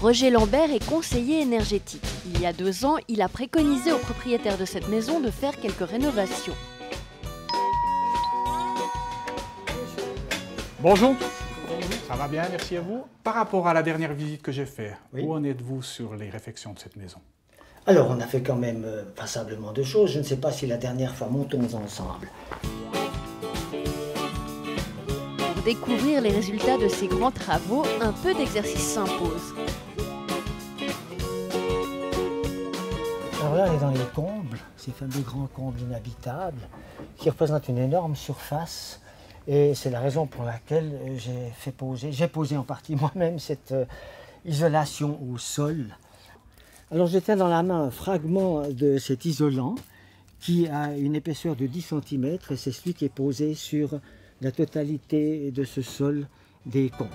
Roger Lambert est conseiller énergétique. Il y a 2 ans, il a préconisé aux propriétaires de cette maison de faire quelques rénovations. Bonjour, ça va bien, merci à vous. Par rapport à la dernière visite que j'ai faite, Oui. Où en êtes-vous sur les réfections de cette maison? Alors, on a fait quand même passablement de choses. Je ne sais pas si la dernière fois montons ensemble. Pour découvrir les résultats de ces grands travaux, un peu d'exercice s'impose. Alors là, on est dans les combles, ces fameux grands combles inhabitables, qui représentent une énorme surface. Et c'est la raison pour laquelle j'ai posé en partie moi-même cette isolation au sol. Alors je tiens dans la main un fragment de cet isolant qui a une épaisseur de 10 cm et c'est celui qui est posé sur la totalité de ce sol des combles.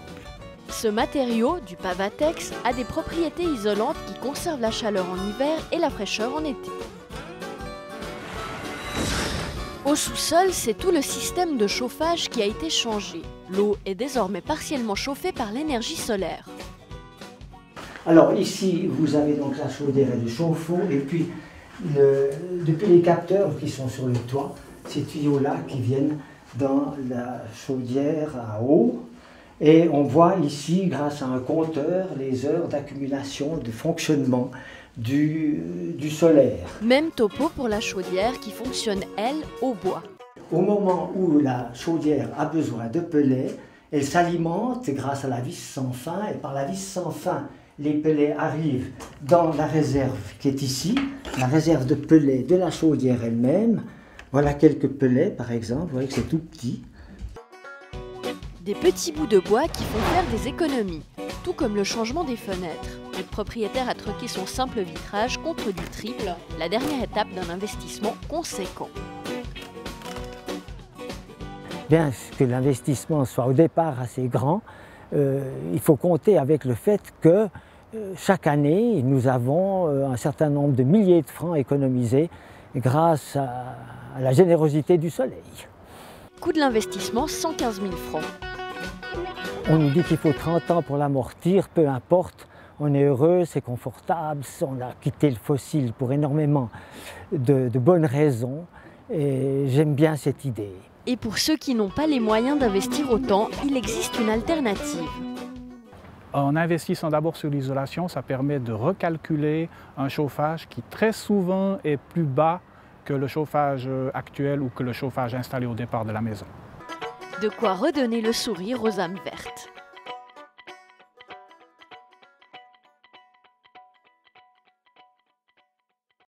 Ce matériau, du pavatex, a des propriétés isolantes qui conservent la chaleur en hiver et la fraîcheur en été. Au sous-sol, c'est tout le système de chauffage qui a été changé. L'eau est désormais partiellement chauffée par l'énergie solaire. Alors ici, vous avez donc la chaudière et le chauffe-eau, et puis depuis les capteurs qui sont sur le toit, ces tuyaux-là qui viennent dans la chaudière à eau. Et on voit ici, grâce à un compteur, les heures d'accumulation, de fonctionnement du solaire. Même topo pour la chaudière qui fonctionne, elle, au bois. Au moment où la chaudière a besoin de pellets, elle s'alimente grâce à la vis sans fin, et par la vis sans fin, les pellets arrivent dans la réserve qui est ici, la réserve de pellets de la chaudière elle-même. Voilà quelques pellets par exemple, vous voyez que c'est tout petit. Des petits bouts de bois qui font faire des économies, tout comme le changement des fenêtres. Le propriétaire a troqué son simple vitrage contre du triple, la dernière étape d'un investissement conséquent. Bien que l'investissement soit au départ assez grand, il faut compter avec le fait que chaque année, nous avons un certain nombre de milliers de francs économisés grâce à la générosité du soleil. Coût de l'investissement, 115 000 francs. On nous dit qu'il faut 30 ans pour l'amortir, peu importe, on est heureux, c'est confortable, on a quitté le fossile pour énormément de bonnes raisons et j'aime bien cette idée. Et pour ceux qui n'ont pas les moyens d'investir autant, il existe une alternative. En investissant d'abord sur l'isolation, ça permet de recalculer un chauffage qui très souvent est plus bas que le chauffage actuel ou que le chauffage installé au départ de la maison. De quoi redonner le sourire aux âmes vertes.